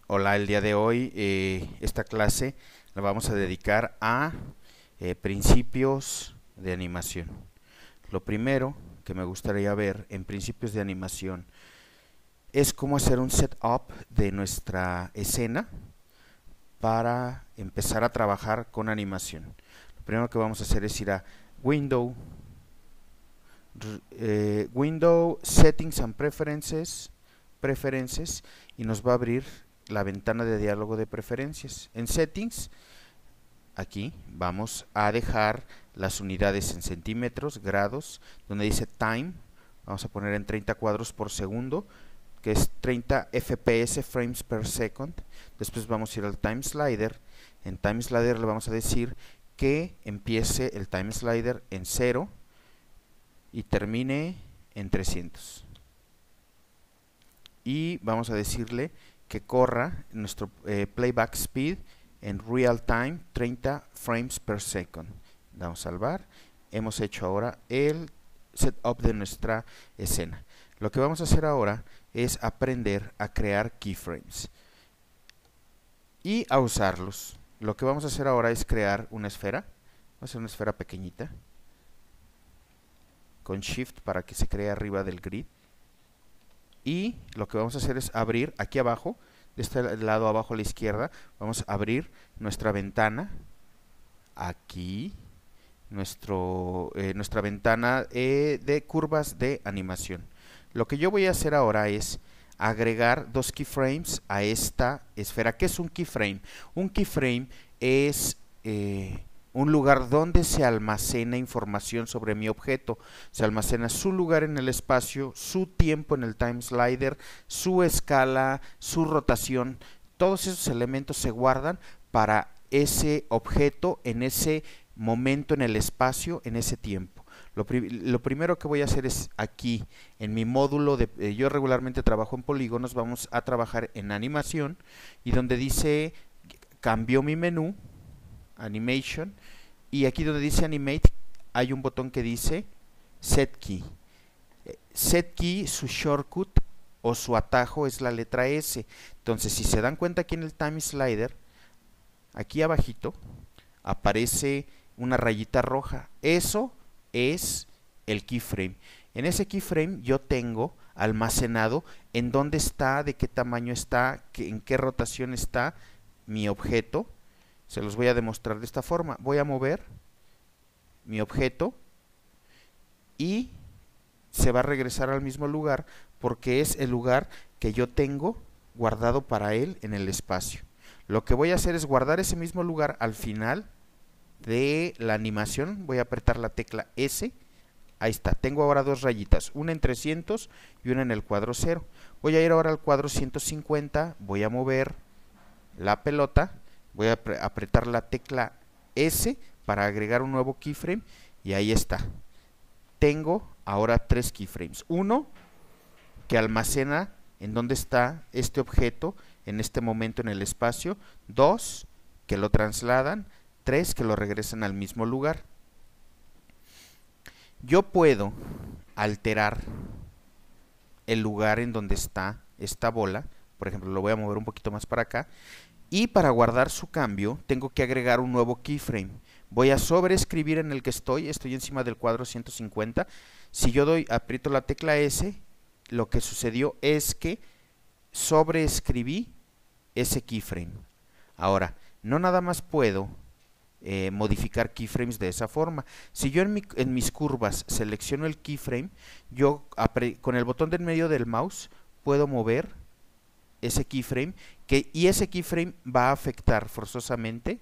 Hola, el día de hoy esta clase la vamos a dedicar a principios de animación. Lo primero que me gustaría ver en principios de animación es cómo hacer un setup de nuestra escena para empezar a trabajar con animación. Lo primero que vamos a hacer es ir a Window, Window Settings and Preferences, y nos va a abrir la ventana de diálogo de preferencias. En Settings, aquí vamos a dejar las unidades en centímetros, grados, donde dice Time, vamos a poner en 30 cuadros por segundo, que es 30 FPS, frames per second. Después vamos a ir al Time Slider. En Time Slider le vamos a decir que empiece el Time Slider en 0 y termine en 300. Y vamos a decirle que corra nuestro playback speed en real time 30 frames per second. Damos a salvar. Hemos hecho ahora el setup de nuestra escena. Lo que vamos a hacer ahora es aprender a crear keyframes y a usarlos. Lo que vamos a hacer ahora es crear una esfera. Vamos a hacer una esfera pequeñita con Shift para que se cree arriba del grid. Y lo que vamos a hacer es abrir aquí abajo, de este lado abajo a la izquierda, vamos a abrir nuestra ventana, aquí, nuestra ventana de curvas de animación. Lo que yo voy a hacer ahora es agregar dos keyframes a esta esfera. ¿Qué es un keyframe? Un keyframe es un lugar donde se almacena información sobre mi objeto. Se almacena su lugar en el espacio, su tiempo en el time slider, su escala, su rotación. Todos esos elementos se guardan para ese objeto en ese momento en el espacio, en ese tiempo. Lo primero que voy a hacer es aquí, en mi módulo, yo regularmente trabajo en polígonos, vamos a trabajar en animación, y donde dice, cambio mi menú, Animation, y aquí donde dice Animate hay un botón que dice Set Key. Set Key, su shortcut o su atajo es la letra S. Entonces, si se dan cuenta, aquí en el Time Slider, aquí abajito, aparece una rayita roja. Eso es el keyframe. En ese keyframe yo tengo almacenado en dónde está, de qué tamaño está, en qué rotación está mi objeto. Se los voy a demostrar de esta forma. Voy a mover mi objeto y se va a regresar al mismo lugar porque es el lugar que yo tengo guardado para él en el espacio. Lo que voy a hacer es guardar ese mismo lugar al final de la animación. Voy a apretar la tecla S. Ahí está. Tengo ahora dos rayitas, una en 300 y una en el cuadro 0. Voy a ir ahora al cuadro 150. Voy a mover la pelota. Voy a apretar la tecla S para agregar un nuevo keyframe y ahí está. Tengo ahora tres keyframes. Uno que almacena en dónde está este objeto en este momento en el espacio. Dos que lo trasladan. Tres que lo regresan al mismo lugar. Yo puedo alterar el lugar en donde está esta bola. Por ejemplo, lo voy a mover un poquito más para acá. Y para guardar su cambio, tengo que agregar un nuevo keyframe. Voy a sobreescribir en el que estoy encima del cuadro 150. Si yo aprieto la tecla S, lo que sucedió es que sobreescribí ese keyframe. Ahora, no nada más puedo modificar keyframes de esa forma. Si yo en mis curvas selecciono el keyframe, yo con el botón del medio del mouse puedo mover ese keyframe, y ese keyframe va a afectar forzosamente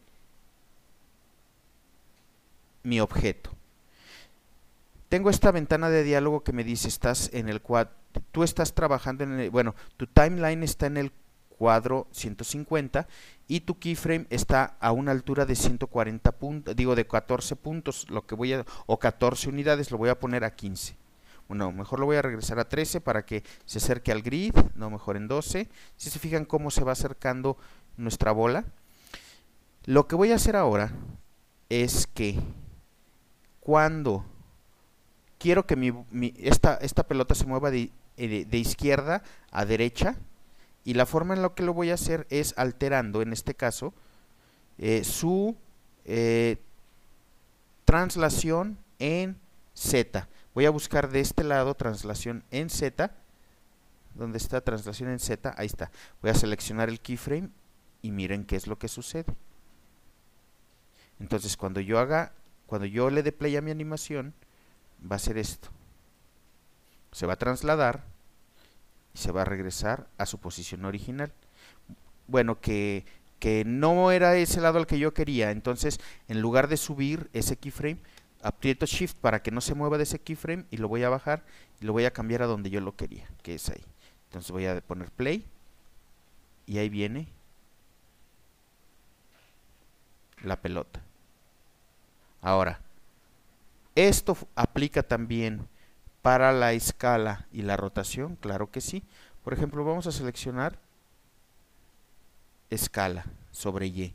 mi objeto. Tengo esta ventana de diálogo que me dice, estás en el cuadro, tú estás trabajando en bueno, tu timeline está en el cuadro 150 y tu keyframe está a una altura de 140 puntos, de 14 puntos, o 14 unidades, lo voy a poner a 15. Bueno, mejor lo voy a regresar a 13 para que se acerque al grid, no, mejor en 12. Si se fijan cómo se va acercando nuestra bola. Lo que voy a hacer ahora es que cuando quiero que esta pelota se mueva de izquierda a derecha, Y la forma en la que lo voy a hacer es alterando, en este caso, su translación en Z. Voy a buscar de este lado translación en Z. ¿Dónde está translación en Z? Ahí está. Voy a seleccionar el keyframe y miren qué es lo que sucede. Entonces cuando yo le dé play a mi animación, va a ser esto. Se va a trasladar y se va a regresar a su posición original. Bueno, que no era ese lado al que yo quería. Entonces, en lugar de subir ese keyframe, aprieto Shift para que no se mueva de ese keyframe y lo voy a bajar y lo voy a cambiar a donde yo lo quería, que es ahí. Entonces voy a poner play y ahí viene la pelota. Ahora, esto aplica también para la escala y la rotación, claro que sí. Por ejemplo, vamos a seleccionar escala sobre Y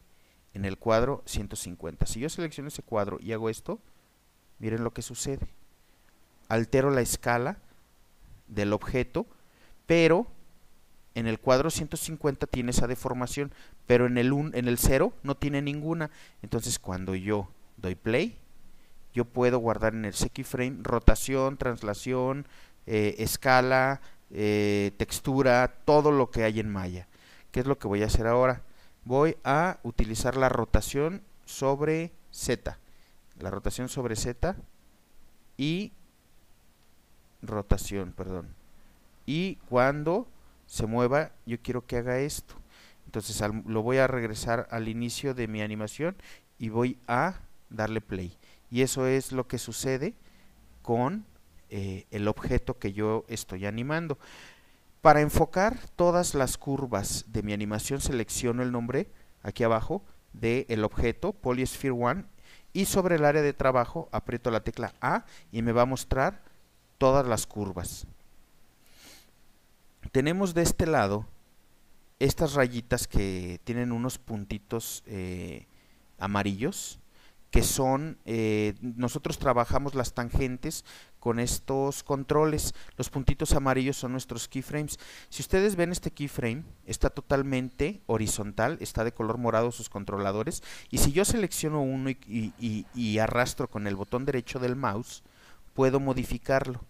en el cuadro 150. Si yo selecciono ese cuadro y hago esto, miren lo que sucede. Altero la escala del objeto, pero en el cuadro 150 tiene esa deformación, pero en el 0 no tiene ninguna. Entonces cuando yo doy play, yo puedo guardar en el keyframe rotación, translación, escala, textura, todo lo que hay en Maya. ¿Qué es lo que voy a hacer ahora? Voy a utilizar la rotación sobre Z. La rotación sobre Z y rotación, perdón. Y cuando se mueva, yo quiero que haga esto. Entonces lo voy a regresar al inicio de mi animación y voy a darle play. Y eso es lo que sucede con el objeto que yo estoy animando. Para enfocar todas las curvas de mi animación, selecciono el nombre aquí abajo del objeto, Polysphere 1, y sobre el área de trabajo aprieto la tecla A y me va a mostrar todas las curvas. Tenemos de este lado estas rayitas que tienen unos puntitos amarillos, que son, nosotros trabajamos las tangentes con estos controles. Los puntitos amarillos son nuestros keyframes. Si ustedes ven este keyframe, está totalmente horizontal, está de color morado sus controladores, y si yo selecciono uno y arrastro con el botón derecho del mouse, puedo modificarlo.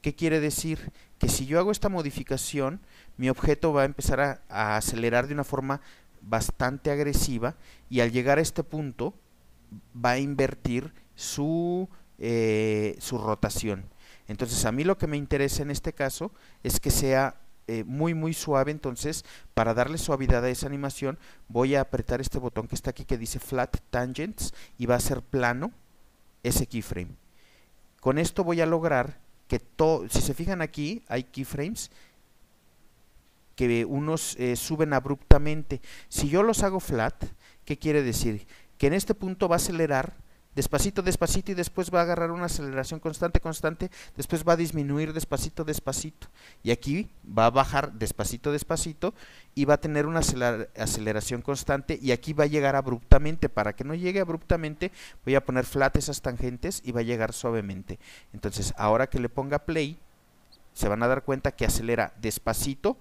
¿Qué quiere decir? Que si yo hago esta modificación, mi objeto va a empezar a acelerar de una forma bastante agresiva, y al llegar a este punto va a invertir su rotación. Entonces a mí lo que me interesa en este caso es que sea muy suave. Entonces, para darle suavidad a esa animación, voy a apretar este botón que está aquí que dice Flat Tangents y va a ser plano ese keyframe. Con esto voy a lograr que si se fijan aquí, hay keyframes que unos suben abruptamente. Si yo los hago flat, ¿qué quiere decir? Que en este punto va a acelerar despacito, despacito, y después va a agarrar una aceleración constante, constante, después va a disminuir despacito, despacito, y aquí va a bajar despacito, despacito, y va a tener una aceleración constante, y aquí va a llegar abruptamente. Para que no llegue abruptamente, voy a poner flat esas tangentes y va a llegar suavemente. Entonces, ahora que le ponga play, se van a dar cuenta que acelera despacito,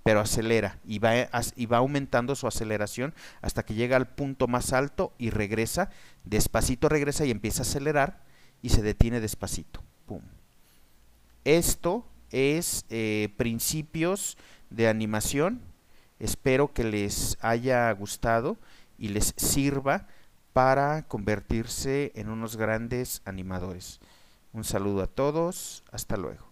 pero acelera y va aumentando su aceleración hasta que llega al punto más alto y regresa, despacito regresa y empieza a acelerar y se detiene despacito. ¡Pum! Esto es principios de animación. Espero que les haya gustado y les sirva para convertirse en unos grandes animadores. Un saludo a todos, hasta luego.